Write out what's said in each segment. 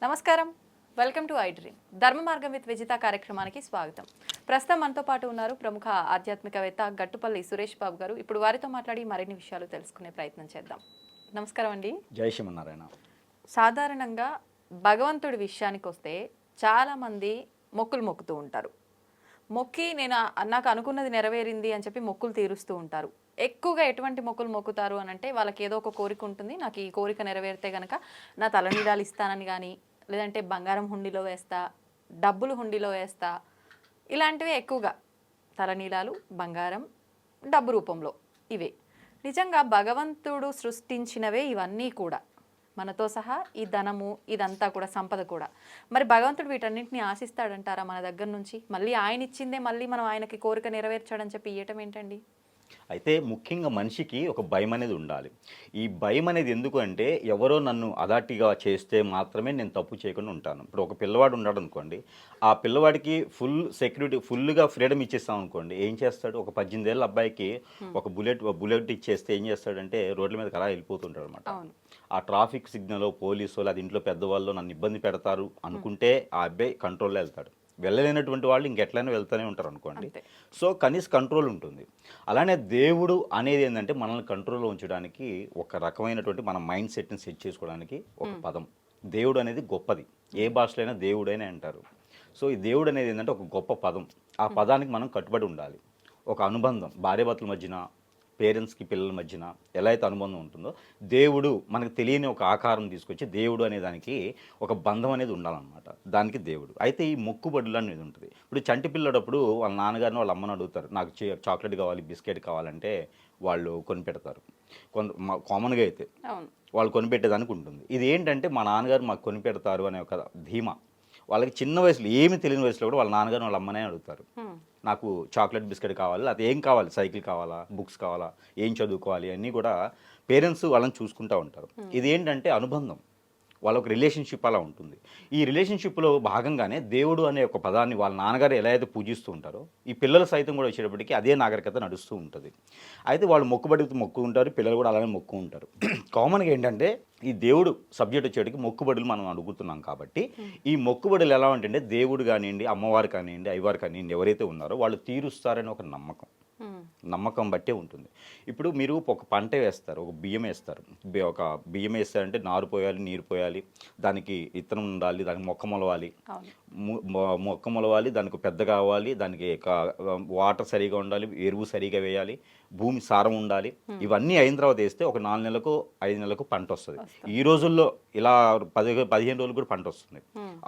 నమస్కారం. Welcome to I dream. ధర్మ మార్గం విత్ విజిత కార్యక్రమానికి స్వాగతం. ప్రస్తుతం మనతో పాటు ఉన్నారు ప్రముఖ ఆధ్యాత్మికవేత్త గట్టుపల్లి సురేష్ బాబు గారు. ఇప్పుడు వారితో మాట్లాడి మరిన్ని విషయాలు తెలుసుకునే ప్రయత్నం చేద్దాం. నమస్కారం అండి. జై శ్రీమన్నారాయణ. సాధారణంగా భగవంతుడి విషయానికి వస్తే చాలామంది మొక్కులు మొక్కుతూ ఉంటారు. మొక్కి నాకు అనుకున్నది నెరవేరింది అని చెప్పి మొక్కులు తీరుస్తూ ఉంటారు. ఎక్కువగా ఎటువంటి మొక్కులు మొక్కుతారు అని అంటే వాళ్ళకి ఏదో ఒక కోరిక ఉంటుంది. నాకు ఈ కోరిక నెరవేరితే కనుక నా తలనీలాలు ఇస్తానని కానీ, లేదంటే బంగారం హుండీలో వేస్తా, డబ్బులు హుండీలో వేస్తా, ఇలాంటివి ఎక్కువగా తలనీలాలు, బంగారం, డబ్బు రూపంలో ఇవే. నిజంగా భగవంతుడు సృష్టించినవే ఇవన్నీ కూడా, మనతో సహా ఈ ధనము ఇదంతా కూడా సంపద కూడా. మరి భగవంతుడు వీటన్నింటినీ ఆశిస్తాడంటారా మన దగ్గర నుంచి? మళ్ళీ ఆయన ఇచ్చిందే మళ్ళీ మనం ఆయనకి కోరిక నెరవేర్చాడని చెప్పి ఇవ్వటం ఏంటండి? అయితే ముఖ్యంగా మనిషికి ఒక భయం అనేది ఉండాలి. ఈ భయం అనేది ఎందుకు అంటే, ఎవరో నన్ను అదాటిగా చేస్తే మాత్రమే నేను తప్పు చేయకుండా ఉంటాను. ఇప్పుడు ఒక పిల్లవాడు ఉన్నాడు అనుకోండి, ఆ పిల్లవాడికి ఫుల్ సెక్యూరిటీ, ఫుల్గా ఫ్రీడమ్ ఇచ్చేస్తాం అనుకోండి, ఏం చేస్తాడు? ఒక 18 ఏళ్ళ అబ్బాయికి ఒక బుల్లెట్ ఇచ్చేస్తే ఏం చేస్తాడంటే రోడ్ల మీదకి అలా వెళ్ళిపోతుంటాడు అనమాట. ఆ ట్రాఫిక్ సిగ్నల్, పోలీసు వాళ్ళు, అది ఇంట్లో పెద్దవాళ్ళు నన్ను ఇబ్బంది పెడతారు అనుకుంటే ఆ అబ్బాయి కంట్రోల్లో వెళ్తాడు. వెళ్ళలేనటువంటి వాళ్ళు ఇంకెట్లయినా వెళ్తూనే ఉంటారు అనుకోండి. సో కనీస కంట్రోల్ ఉంటుంది. అలానే దేవుడు అనేది ఏంటంటే మనల్ని కంట్రోల్లో ఉంచడానికి ఒక రకమైనటువంటి మన మైండ్ సెట్ని సెట్ చేసుకోవడానికి ఒక పదం. దేవుడు అనేది గొప్పది. ఏ భాషలో అయినా దేవుడైనా అంటారు. సో ఈ దేవుడు అనేది ఏంటంటే ఒక గొప్ప పదం. ఆ పదానికి మనం కట్టుబడి ఉండాలి. ఒక అనుబంధం, భార్యాభర్తల మధ్యన, పేరెంట్స్కి పిల్లల మధ్యన ఎలా అయితే అనుబంధం ఉంటుందో, దేవుడు మనకు తెలియని ఒక ఆకారం తీసుకొచ్చి దేవుడు అనే దానికి ఒక బంధం అనేది ఉండాలన్నమాట. దానికి దేవుడు. అయితే ఈ మొక్కుబడులు అనేది ఉంటుంది. ఇప్పుడు చంటి పిల్లడప్పుడు వాళ్ళ నాన్నగారిని వాళ్ళ అమ్మని అడుగుతారు, నాకు చాక్లెట్ కావాలి, బిస్కెట్ కావాలంటే వాళ్ళు కొనిపెడతారు. కామన్గా అయితే వాళ్ళు కొనిపెట్టేదానికి ఉంటుంది. ఇది ఏంటంటే మా నాన్నగారు మాకు కొనిపెడతారు అనే ఒక ధీమా. వాళ్ళకి చిన్న వయసులో, ఏమి తెలియని వయసులో కూడా వాళ్ళ నాన్నగారు వాళ్ళ అమ్మనే అడుగుతారు, నాకు చాక్లెట్ బిస్కెట్ కావాలి, అది ఏం కావాలి, సైకిల్ కావాలా, బుక్స్ కావాలా, ఏం చదువుకోవాలి, అన్నీ కూడా పేరెంట్స్ వాళ్ళని చూసుకుంటూ ఉంటారు. ఇది ఏంటంటే అనుబంధం, వాళ్ళ ఒక రిలేషన్షిప్ అలా ఉంటుంది. ఈ రిలేషన్షిప్లో భాగంగానే దేవుడు అనే ఒక పదాన్ని వాళ్ళ నాన్నగారు ఎలా అయితే పూజిస్తూ ఉంటారో, ఈ పిల్లలు సైతం కూడా వచ్చేటప్పటికి అదే నాగరికత నడుస్తూ ఉంటుంది. అయితే వాళ్ళు మొక్కు ఉంటారు, పిల్లలు కూడా అలానే మొక్కు ఉంటారు. కామన్గా ఏంటంటే ఈ దేవుడు సబ్జెక్ట్ వచ్చేటికి మొక్కుబడులు మనం అడుగుతున్నాం కాబట్టి, ఈ మొక్కుబడులు ఎలా ఉంటుంటే దేవుడు కానివ్వండి, అమ్మవారు కానివ్వండి, అయ్యవారు కానివ్వండి, ఎవరైతే ఉన్నారో వాళ్ళు తీరుస్తారని ఒక నమ్మకం బట్టే ఉంటుంది. ఇప్పుడు మీరు ఒక పంట వేస్తారు, ఒక బియ్యం వేస్తారు. ఒక బియ్యం వేస్తారంటే నారు పోయాలి, నీరు పోయాలి, దానికి ఇత్తనం ఉండాలి, దానికి మొక్క మొలవాలి, దానికి పెద్ద కావాలి, దానికి వాటర్ సరిగా ఉండాలి, ఎరువు సరిగా వేయాలి, భూమి సారం ఉండాలి. ఇవన్నీ అయిన తర్వాత వేస్తే ఒక 4 నెలలకు 5 నెలలకు పంట వస్తుంది. ఈ రోజుల్లో ఇలా 15 రోజులు కూడా పంట వస్తుంది.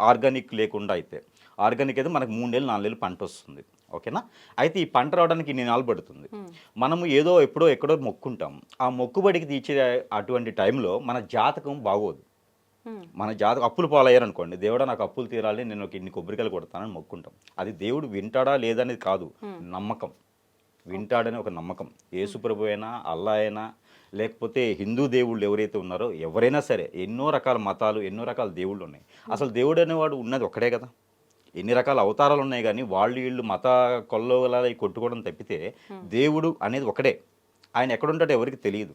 ఆర్గానిక్ లేకుండా అయితే, ఆర్గానిక్ అయితే మనకు 3 నెలలు 4 నెలలు పంట వస్తుంది. ఓకేనా? అయితే ఈ పంట రావడానికి ఇన్ని నెలలు పడుతుంది. మనము ఏదో ఎక్కడో మొక్కుంటాం. ఆ మొక్కుబడికి తీర్చే అటువంటి టైంలో మన జాతకం బాగోదు. మన జాతకం అప్పులు పాలయ్యారనుకోండి, దేవుడా నాకు అప్పులు తీరాలి, నేను ఇన్ని కొబ్బరికాయలు కొడతానని మొక్కుంటాం. అది దేవుడు వింటాడా లేదనేది కాదు, నమ్మకం. వింటాడని ఒక నమ్మకం. యేసుప్రభు అయినా, అల్లా అయినా, లేకపోతే హిందూ దేవుళ్ళు ఎవరైతే ఉన్నారో, ఎవరైనా సరే, ఎన్నో రకాల మతాలు, ఎన్నో రకాల దేవుళ్ళు ఉన్నాయి. అసలు దేవుడు అనేవాడు ఉన్నది ఒక్కడే కదా. ఎన్ని రకాల అవతారాలు ఉన్నాయి, కానీ వీళ్ళు మత కొల్లోలా కొట్టుకోవడం తప్పితే దేవుడు అనేది ఒకడే. ఆయన ఎక్కడుంటాడో ఎవరికి తెలియదు.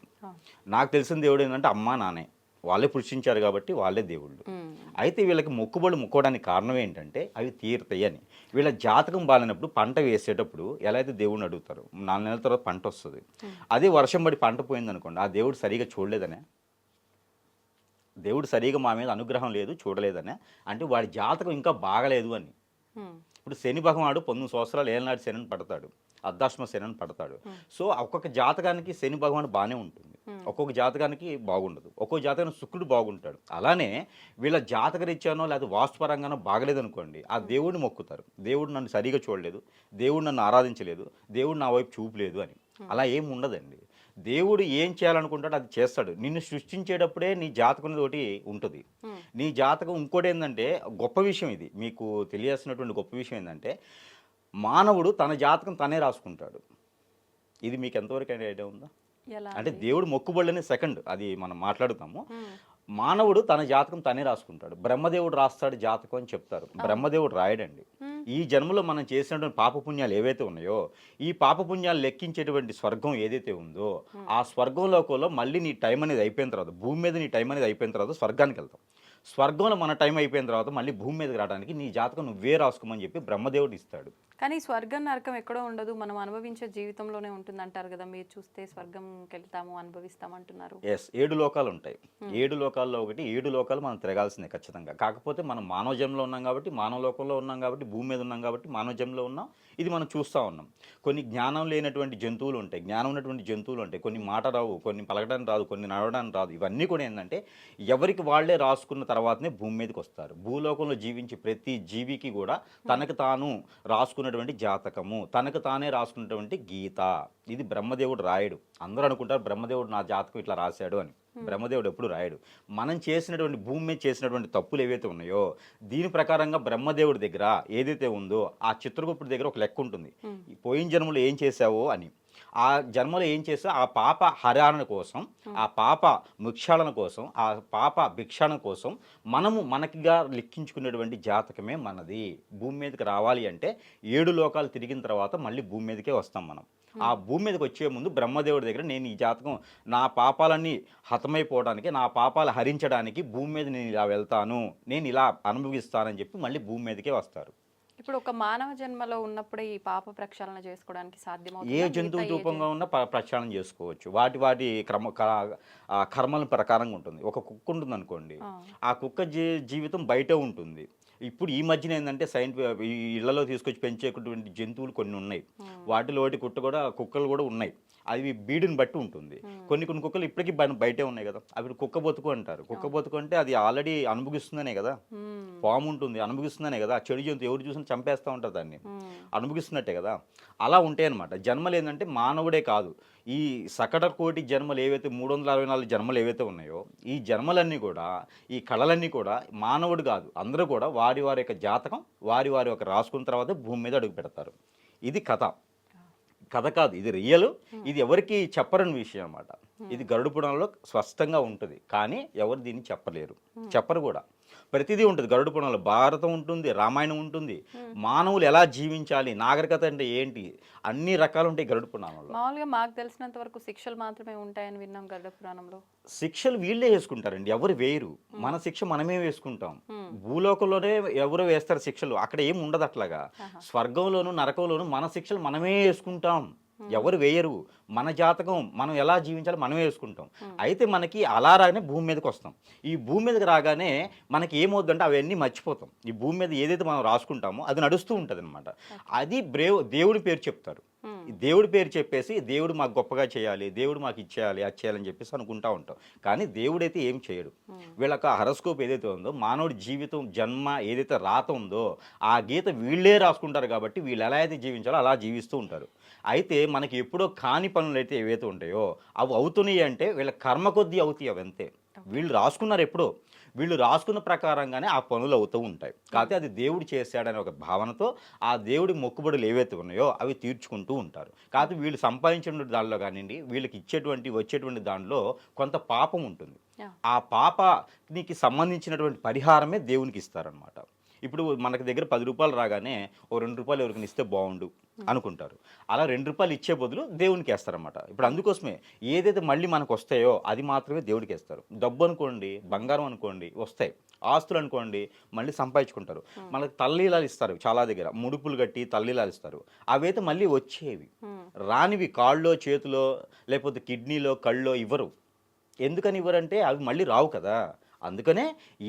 నాకు తెలిసిన దేవుడు ఏంటంటే అమ్మా నాన్నే, వాళ్ళే పుష్టించారు కాబట్టి వాళ్ళే దేవుళ్ళు. అయితే వీళ్ళకి మొక్కుబడులు మొక్కోవడానికి కారణం ఏంటంటే అవి తీరుతాయి అని. వీళ్ళ జాతకం బాగాలేనప్పుడు పంట వేసేటప్పుడు ఎలా అయితే దేవుడిని అడుగుతారు, 4 నెలల తర్వాత పంట వస్తుంది. అదే వర్షం పడి పంట పోయిందనుకోండి, ఆ దేవుడు సరిగా చూడలేదనే, దేవుడు సరిగా మా మీద అనుగ్రహం లేదు, చూడలేదనే, అంటే వాడి జాతకం ఇంకా బాగలేదు అని. ఇప్పుడు శని భగవానుడు 19 సంవత్సరాలు ఏళ్ళనాడు శని పడతాడు, అర్ధాశ్మ శని పడతాడు. సో ఒక్కొక్క జాతకానికి శని భగవానుడు బాగానే ఉంటుంది, ఒక్కొక్క జాతకానికి బాగుండదు, ఒక్కొక్క జాతకానికి శుక్రుడు బాగుంటాడు. అలానే వీళ్ళ జాతక రీత్యానో లేదా వాస్తుపరంగానో బాగలేదనుకోండి, ఆ దేవుడిని మొక్కుతారు, దేవుడు నన్ను సరిగా చూడలేదు, దేవుడు నన్ను ఆరాధించలేదు, దేవుడు నా వైపు చూపలేదు అని. అలా ఏం ఉండదండి. దేవుడు ఏం చేయాలనుకుంటాడో అది చేస్తాడు. నిన్ను సృష్టించేటప్పుడే నీ జాతకం ఒకటి ఉంటుంది. నీ జాతకం ఇంకోటి ఏంటంటే గొప్ప విషయం, ఇది మీకు తెలియాల్సినటువంటి గొప్ప విషయం ఏంటంటే, మానవుడు తన జాతకం తనే రాసుకుంటాడు. ఇది మీకు ఎంతవరకు ఐడియా ఉందా? అంటే దేవుడు మొక్కుబడులనే సెకండ్, అది మనం మాట్లాడుతాము. మానవుడు తన జాతకం తనే రాసుకుంటాడు. బ్రహ్మదేవుడు రాస్తాడు జాతకం అని చెప్తారు. బ్రహ్మదేవుడు రాయడండి. ఈ జన్మలో మనం చేసినటువంటి పాపపుణ్యాలు ఏవైతే ఉన్నాయో, ఈ పాపపుణ్యాలు లెక్కించేటువంటి స్వర్గం ఏదైతే ఉందో, ఆ స్వర్గంలోకంలో మళ్ళీ నీ టైం అనేది అయిపోయిన తర్వాత, భూమి మీద నీ టైం అనేది అయిపోయిన తర్వాత స్వర్గానికి వెళ్తాం. స్వర్గంలో మన టైం అయిపోయిన తర్వాత మళ్ళీ భూమి మీదకి రావడానికి నీ జాతకం నువ్వే రాసుకోమని చెప్పి బ్రహ్మదేవుడు ఇస్తాడు. కానీ స్వర్గం నరకం ఎక్కడో ఉండదు, మనం అనుభవించే జీవితంలోనే ఉంటుంది అంటారు కదా. మీరు చూస్తే స్వర్గంకి వెళ్తాము అనుభవిస్తాం అంటున్నారు. ఎస్, 7 లోకాలు ఉంటాయి. 7 లోకాల్లో ఒకటి, 7 లోకాలు మనం తిరగాల్సిందే ఖచ్చితంగా. కాకపోతే మనం మానవ జన్మలో ఉన్నాం కాబట్టి, మానవ లోకంలో ఉన్నాం కాబట్టి, భూమి మీద ఉన్నాం కాబట్టి మానవ జన్మలో ఉన్నాం. ఇది మనం చూస్తూ ఉన్నాం. కొన్ని జ్ఞానం లేనటువంటి జంతువులు ఉంటాయి, జ్ఞానం ఉన్నటువంటి జంతువులు ఉంటాయి. కొన్ని మాట రావు, కొన్ని పలకడానికి రాదు, కొన్ని నడవడానికి రాదు. ఇవన్నీ కూడా ఏంటంటే ఎవరికి వాళ్ళే రాసుకున్న తర్వాతనే భూమి మీదకి వస్తారు. భూలోకంలో జీవించే ప్రతి జీవికి కూడా తనకు తాను రాసుకున్నటువంటి జాతకము, తనకు తానే రాసుకున్నటువంటి గీత, ఇది బ్రహ్మదేవుడు రాయడు. అందరూ అనుకుంటారు బ్రహ్మదేవుడు నా జాతకం ఇట్లా రాశాడు అని. బ్రహ్మదేవుడు ఎప్పుడు రాయడు. మనం చేసినటువంటి భూమి మీద చేసినటువంటి తప్పులు ఏవైతే ఉన్నాయో దీని ప్రకారంగా బ్రహ్మదేవుడి దగ్గర ఏదైతే ఉందో ఆ చిత్రగుప్తుడి దగ్గర ఒక లెక్క ఉంటుంది. పోయిన జన్మలో ఏం చేశావో అని. ఆ జన్మలో ఏం చేసా ఆ పాప హరణ కోసం, ఆ పాప ముక్షాళన కోసం, ఆ పాప భిక్షాళన కోసం మనకిగా లెక్కించుకునేటువంటి జాతకమే మనది. భూమి మీదకి రావాలి అంటే 7 లోకాలు తిరిగిన తర్వాత మళ్ళీ భూమి మీదకే వస్తాం మనం. ఆ భూమి మీదకి వచ్చే ముందు బ్రహ్మదేవుడి దగ్గర నేను ఈ జాతకం నా పాపాలన్నీ హతమైపోవడానికి, నా పాపాలు హరించడానికి భూమి మీద నేను ఇలా వెళ్తాను, నేను ఇలా అనుభవిస్తానని చెప్పి మళ్ళీ భూమి మీదకే వస్తారు. ఇప్పుడు ఒక మానవ జన్మలో ఉన్నప్పుడే ఈ పాప ప్రక్షాళన చేసుకోవడానికి సాధ్యమవుతుంది. ఏ జంతువు రూపంగా ఉన్నా ప్రక్షాళన చేసుకోవచ్చు. వాటి కర్మల ప్రకారంగా ఉంటుంది. ఒక కుక్క ఉంటుంది అనుకోండి, ఆ కుక్క జీవితం బయట ఉంటుంది. ఇప్పుడు ఈ మధ్యన ఏంటంటే ఈ ఇళ్లలో తీసుకొచ్చి పెంచేటువంటి జంతువులు కొన్ని ఉన్నాయి. వాటిలో కుక్కలు కూడా ఉన్నాయి. అవి బీడుని బట్టి ఉంటుంది. కొన్ని కుక్కలు ఇప్పటికీ బయటే ఉన్నాయి కదా, అవి కుక్క బతుకు అంటారు. కుక్క బతుకు అంటే అది ఆల్రెడీ అనుభవిస్తుందనే కదా. పాము ఉంటుంది, అనుభవిస్తుందనే కదా. చెడు జంతువు ఎవరు చూసినా చంపేస్తూ ఉంటారు, దాన్ని అనుభవిస్తున్నట్టే కదా. అలా ఉంటాయి అనమాట జన్మలు. ఏంటంటే మానవుడే కాదు, ఈ సకట కోటి జన్మలు ఏవైతే 364 జన్మలు ఏవైతే ఉన్నాయో ఈ జన్మలన్నీ కూడా, ఈ కళలన్నీ కూడా మానవుడు కాదు, అందరూ కూడా వారి యొక్క జాతకం వారి యొక్క రాసుకున్న తర్వాత భూమి మీద అడుగు పెడతారు. ఇది కథ కాదు, ఇది రియల్. ఇది ఎవరికి చెప్పరని విషయం అన్నమాట. ఇది గరుడ పురాణంలో స్పష్టంగా ఉంటుంది, కానీ ఎవరు దీన్ని చెప్పరు కూడా. ప్రతిదీ ఉంటుంది గరుడ పురాణంలో. భారతం ఉంటుంది, రామాయణం ఉంటుంది, మానవులు ఎలా జీవించాలి, నాగరికత అంటే ఏంటి, అన్ని రకాలు ఉంటాయి గరుడ పురాణంలో. మామూలుగా మాకు తెలిసినంత వరకు శిక్షలు మాత్రమే ఉంటాయని విన్నాం గరుడ పురాణంలో. శిక్షలు వీళ్ళే వేసుకుంటారండి, ఎవరు వేయరు. మన శిక్ష మనమే వేసుకుంటాం. భూలోకంలోనే ఎవరో వేస్తారు శిక్షలు, అక్కడ ఏం ఉండదు అట్లాగా. స్వర్గంలోను నరకంలోను మన శిక్షలు మనమే వేసుకుంటాం, ఎవరు వేయరు. మన జాతకం మనం ఎలా జీవించాలో మనమే వేసుకుంటాం. అయితే మనకి అలా రాగానే భూమి మీదకి వస్తాం. ఈ భూమి మీదకి రాగానే మనకి ఏమవుతుందంటే అవన్నీ మర్చిపోతాం. ఈ భూమి మీద ఏదైతే మనం రాసుకుంటామో అది నడుస్తూ ఉంటుంది అనమాట. అది దేవుడి పేరు చెప్తారు. దేవుడి పేరు చెప్పేసి దేవుడు మాకు గొప్పగా చేయాలి, దేవుడు మాకు ఇచ్చేయాలి, అది చేయాలని చెప్పేసి అనుకుంటా ఉంటాం. కానీ దేవుడైతే ఏం చేయడు. వీళ్ళకి హరస్కోప్ ఏదైతే ఉందో, మానవుడి జీవితం జన్మ ఏదైతే రాత ఉందో ఆ గీత వీళ్ళే రాసుకుంటారు. కాబట్టి వీళ్ళు ఎలా అయితే జీవించాలో అలా జీవిస్తూ ఉంటారు. అయితే మనకి ఎప్పుడో కాని పనులు అయితే ఏవైతే ఉంటాయో అవి అవుతున్నాయి అంటే వీళ్ళ కర్మ కొద్దీ అవుతాయి. అవి అంతే, వీళ్ళు రాసుకున్నారు ఎప్పుడో, వీళ్ళు రాసుకున్న ప్రకారంగానే ఆ పనులు అవుతూ ఉంటాయి. కాకపోతే అది దేవుడు చేశాడనే ఒక భావనతో ఆ దేవుడి మొక్కుబడులు ఏవైతే ఉన్నాయో అవి తీర్చుకుంటూ ఉంటారు. కాకపోతే వీళ్ళు సంపాదించిన దానిలో కానివ్వండి, వీళ్ళకి వచ్చేటువంటి దానిలో కొంత పాపం ఉంటుంది. ఆ పాపానికి సంబంధించినటువంటి పరిహారమే దేవునికి ఇస్తారనమాట. ఇప్పుడు మనకి దగ్గర 10 రూపాయలు రాగానే ఓ 2 రూపాయలు ఎవరికైనా ఇస్తే బాగుండు అనుకుంటారు. అలా 2 రూపాయలు ఇచ్చే బదులు దేవునికి వేస్తారనమాట. ఇప్పుడు అందుకోసమే ఏదైతే మళ్ళీ మనకు వస్తాయో అది మాత్రమే దేవుడికి వేస్తారు. డబ్బు అనుకోండి, బంగారం అనుకోండి వస్తాయి, ఆస్తులు అనుకోండి మళ్ళీ సంపాదించుకుంటారు. మనకి తల్లీలాలు ఇస్తారు, చాలా దగ్గర ముడుపులు కట్టి తల్లీలాలు ఇస్తారు. అవైతే మళ్ళీ వచ్చేవి, రానివి కాళ్ళలో చేతిలో లేకపోతే కిడ్నీలో కళ్ళలో ఇవ్వరు. ఎందుకని ఇవ్వరంటే అవి మళ్ళీ రావు కదా. అందుకనే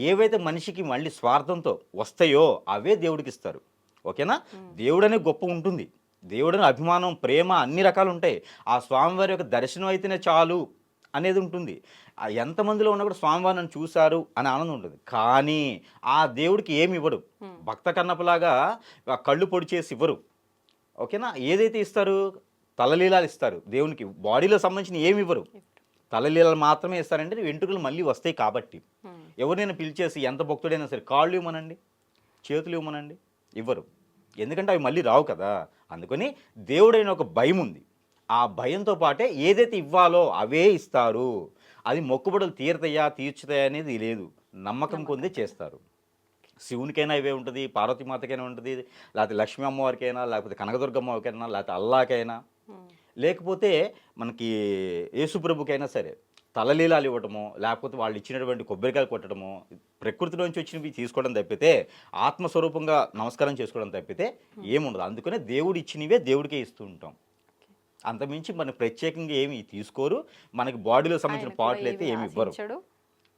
ఏవైతే మనిషికి మళ్ళీ స్వార్థంతో వస్తాయో అవే దేవుడికి ఇస్తారు. ఓకేనా. దేవుడనే గొప్ప ఉంటుంది, దేవుడని అభిమానం, ప్రేమ అన్ని రకాలు ఉంటాయి. ఆ స్వామివారి యొక్క దర్శనం అయితేనే చాలు అనేది ఉంటుంది. ఎంతమందిలో ఉన్నా కూడా స్వామివారు నన్ను చూశారు అని ఆనందం ఉంటుంది. కానీ ఆ దేవుడికి ఏమి ఇవ్వడు. భక్త కన్నప్పలాగా కళ్ళు పొడి చేసి ఇవ్వరు. ఓకేనా. ఏదైతే ఇస్తారు, తలలీలాలు ఇస్తారు. దేవునికి బాడీలో సంబంధించిన ఏమి ఇవ్వరు, తలలీలలు మాత్రమే ఇస్తారంటే వెంట్రుకలు మళ్ళీ వస్తాయి. కాబట్టి ఎవరైనా పిలిచేసి ఎంత భక్తుడైనా సరే కాళ్ళు ఇవ్వమనండి, చేతులు ఇవ్వమనండి, ఇవ్వరు. ఎందుకంటే అవి మళ్ళీ రావు కదా. అందుకని దేవుడైన ఒక భయం ఉంది. ఆ భయంతో పాటే ఏదైతే ఇవ్వాలో అవే ఇస్తారు. అది మొక్కుబడులు తీర్చుతాయా అనేది లేదు, నమ్మకం కొంది చేస్తారు. శివునికైనా ఇవే ఉంటుంది, పార్వతీమాతకైనా ఉంటుంది, లేకపోతే లక్ష్మీ అమ్మవారికైనా, లేకపోతే కనకదుర్గమ్మవారికైనా, లేకపోతే అల్లాకైనా, లేకపోతే మనకి యేసుప్రభుకైనా సరే తలలీలాలు ఇవ్వటమో లేకపోతే వాళ్ళు ఇచ్చినటువంటి కొబ్బరికాయలు కొట్టడమో ప్రకృతిలోంచి వచ్చినవి తీసుకోవడం తప్పితే ఆత్మస్వరూపంగా నమస్కారం చేసుకోవడం తప్పితే ఏముండదు. అందుకనే దేవుడు ఇచ్చినవే దేవుడికే ఇస్తూ ఉంటాం. అంతమించి మనకు ప్రత్యేకంగా ఏమి తీసుకోరు. మనకి బాడీలో సంబంధించిన ఆయన కూడా పాటలు అయితే ఏమి ఇవ్వరు. ఆశించడు.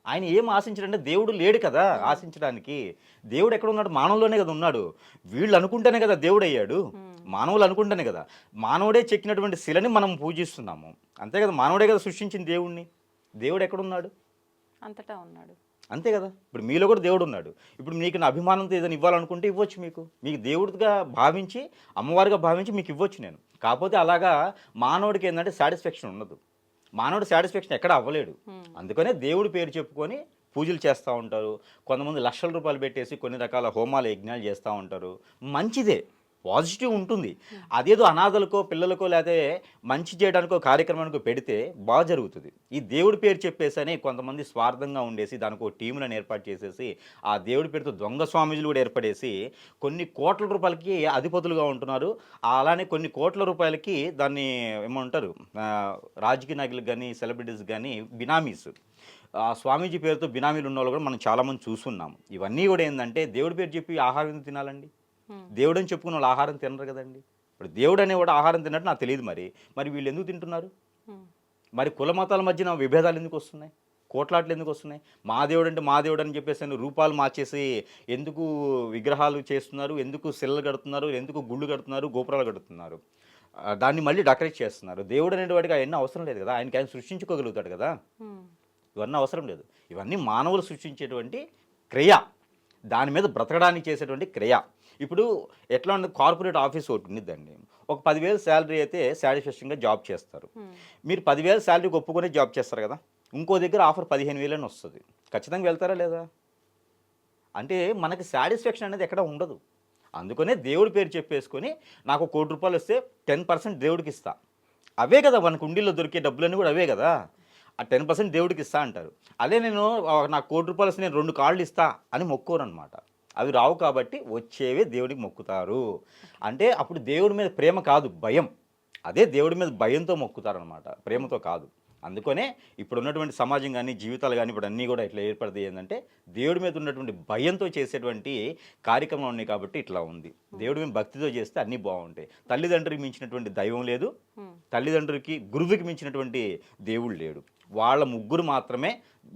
ఆయన ఏం ఆశించడంటే దేవుడు లేడు కదా ఆశించడానికి. దేవుడు ఎక్కడ ఉన్నాడు? మానవులోనే కదా ఉన్నాడు. వీళ్ళు అనుకుంటేనే కదా దేవుడు అయ్యాడు. మానవులు అనుకుంటేనే కదా. మానవుడే చెక్కినటువంటి శిలని మనం పూజిస్తున్నాము. అంతే కదా, మానవుడే కదా సృష్టించింది దేవుణ్ణి. దేవుడు ఎక్కడున్నాడు? అంతటా ఉన్నాడు. అంతే కదా. ఇప్పుడు మీలో కూడా దేవుడు ఉన్నాడు. ఇప్పుడు మీకు నా అభిమానంతో ఏదైనా ఇవ్వాలనుకుంటే ఇవ్వచ్చు. మీకు దేవుడిగా భావించి అమ్మవారిగా భావించి మీకు ఇవ్వచ్చు నేను. కాకపోతే అలాగా మానవుడికి ఏంటంటే సాటిస్ఫాక్షన్ ఉండదు. మానవుడు సాటిస్ఫాక్షన్ ఎక్కడ అవ్వలేడు. అందుకనే దేవుడి పేరు చెప్పుకొని పూజలు చేస్తూ ఉంటారు. కొంతమంది లక్షల రూపాయలు పెట్టేసి కొన్ని రకాల హోమాలు యజ్ఞాలు చేస్తూ ఉంటారు. మంచిదే, పాజిటివ్ ఉంటుంది. అదేదో అనాథలకో పిల్లలకో లేకపోతే మంచి చేయడానికో కార్యక్రమానికో పెడితే బాగా జరుగుతుంది. ఈ దేవుడి పేరు చెప్పేసని కొంతమంది స్వార్థంగా ఉండేసి దానికి ఒక టీములను ఏర్పాటు చేసేసి ఆ దేవుడి పేరుతో దొంగ స్వామీజీలు కూడా ఏర్పడేసి కొన్ని కోట్ల రూపాయలకి అధిపతులుగా ఉంటున్నారు. అలానే కొన్ని కోట్ల రూపాయలకి దాన్ని ఏమంటారు, రాజకీయ నాయకులకు కానీ సెలబ్రిటీస్ కానీ బినామీస్, ఆ స్వామీజీ పేరుతో బినామీలు ఉన్న వాళ్ళు కూడా మనం చాలామంది చూస్తున్నాము. ఇవన్నీ కూడా ఏంటంటే దేవుడి పేరు చెప్పి ఆహారం తినాలండి. దేవుడు అని చెప్పుకున్న వాళ్ళు ఆహారం తినరు కదండి. ఇప్పుడు దేవుడు అనేవాడు ఆహారం తిన్నట్టు నాకు తెలియదు. మరి వీళ్ళు ఎందుకు తింటున్నారు? మరి కుల మతాల మధ్యన విభేదాలు ఎందుకు వస్తున్నాయి? కోట్లాట్లు ఎందుకు వస్తున్నాయి? మా దేవుడు అంటే మా దేవుడు అని చెప్పేసి రూపాలు మార్చేసి ఎందుకు విగ్రహాలు చేస్తున్నారు? ఎందుకు శిలలు కడుతున్నారు? ఎందుకు గుళ్ళు కడుతున్నారు? గోపురాలు కడుతున్నారు? దాన్ని మళ్ళీ డెకరేట్ చేస్తున్నారు. దేవుడు అనేవాడికి అవన్నీ అవసరం లేదు కదా. ఆయన సృష్టించుకోగలుగుతాడు కదా. ఇవన్నీ అవసరం లేదు. ఇవన్నీ మానవులు సృష్టించేటువంటి క్రియ, దాని మీద బ్రతకడానికి చేసేటువంటి క్రియ. ఇప్పుడు ఎట్లా అంటే కార్పొరేట్ ఆఫీస్ ఒకటి ఉన్నదండి. ఒక 10,000 శాలరీ అయితే సాటిస్ఫాక్షన్గా జాబ్ చేస్తారు. మీరు 10,000 శాలరీకి ఒప్పుకునే జాబ్ చేస్తారు కదా. ఇంకో దగ్గర ఆఫర్ 15,000 అని వస్తుంది. ఖచ్చితంగా వెళ్తారా లేదా? అంటే మనకి సాటిస్ఫాక్షన్ అనేది ఎక్కడ ఉండదు. అందుకనే దేవుడి పేరు చెప్పేసుకొని నాకు ₹1,00,00,000 వస్తే 10% దేవుడికి ఇస్తా. అవే కదా మనకు ఉండిలో దొరికే డబ్బులన్నీ కూడా అవే కదా. ఆ 10% దేవుడికి ఇస్తా అంటారు. అదే నేను నాకు ₹1,00,00,000 వస్తే నేను 2 కార్లు ఇస్తా అని మొక్కోరు అనమాట. అవి రావు కాబట్టి వచ్చేవే దేవుడికి మొక్కుతారు. అంటే అప్పుడు దేవుడి మీద ప్రేమ కాదు, భయం. అదే దేవుడి మీద భయంతో మొక్కుతారనమాట, ప్రేమతో కాదు. అందుకనే ఇప్పుడు ఉన్నటువంటి సమాజం కానీ జీవితాలు కానీ ఇప్పుడు అన్నీ కూడా ఇట్లా ఏర్పడతాయి. ఏంటంటే దేవుడి మీద ఉన్నటువంటి భయంతో చేసేటువంటి కార్యక్రమాలు ఉన్నాయి కాబట్టి ఇట్లా ఉంది. దేవుడి మీద భక్తితో చేస్తే అన్నీ బాగుంటాయి. తల్లిదండ్రులకి మించినటువంటి దైవం లేదు, తల్లిదండ్రులకి గురువుకి మించినటువంటి దేవుడు లేడు. వాళ్ళ ముగ్గురు మాత్రమే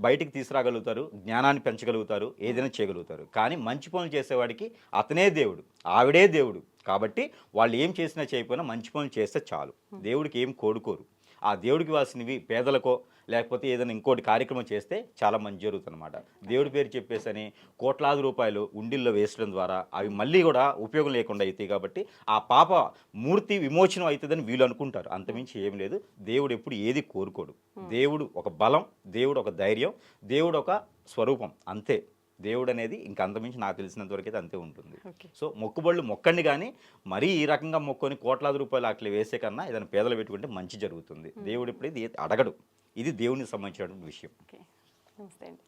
బయటికి తీసుకురాగలుగుతారు, జ్ఞానాన్ని పెంచగలుగుతారు, ఏదైనా చేయగలుగుతారు. కానీ మంచి పనులు చేసేవాడికి అతనే దేవుడు, ఆవిడే దేవుడు. కాబట్టి వాళ్ళు ఏం చేసినా చేయకపోయినా మంచి పనులు చేస్తే చాలు. దేవుడికి ఏం కోరుకోరు. ఆ దేవుడికి ఇవ్వాల్సినవి పేదలకో లేకపోతే ఏదైనా ఇంకోటి కార్యక్రమం చేస్తే చాలా మంచి జరుగుతుంది అనమాట. దేవుడి పేరు చెప్పేసని కోట్లాది రూపాయలు ఉండిల్లో వేసడం ద్వారా అవి మళ్ళీ కూడా ఉపయోగం లేకుండా అవుతాయి. కాబట్టి ఆ పాప మూర్తి విమోచనం అవుతుందని వీళ్ళు అనుకుంటారు. అంతమించి ఏం లేదు. దేవుడు ఎప్పుడు ఏది కోరుకోడు. దేవుడు ఒక బలం, దేవుడు ఒక ధైర్యం, దేవుడు ఒక స్వరూపం, అంతే. దేవుడు అనేది ఇంకా అంతమించి నాకు తెలిసినంత వరకు అయితే అంతే ఉంటుంది. సో మొక్కుబళ్ళు మొక్కండి, కానీ మరీ ఈ రకంగా మొక్కొని కోట్లాది రూపాయలు అట్లా వేసే కన్నా ఏదైనా పేదలు పెట్టుకుంటే మంచి జరుగుతుంది. దేవుడు ఇప్పుడు ఇది అడగడు. ఇది దేవునికి సంబంధించినటువంటి విషయం. నమస్తే అండి.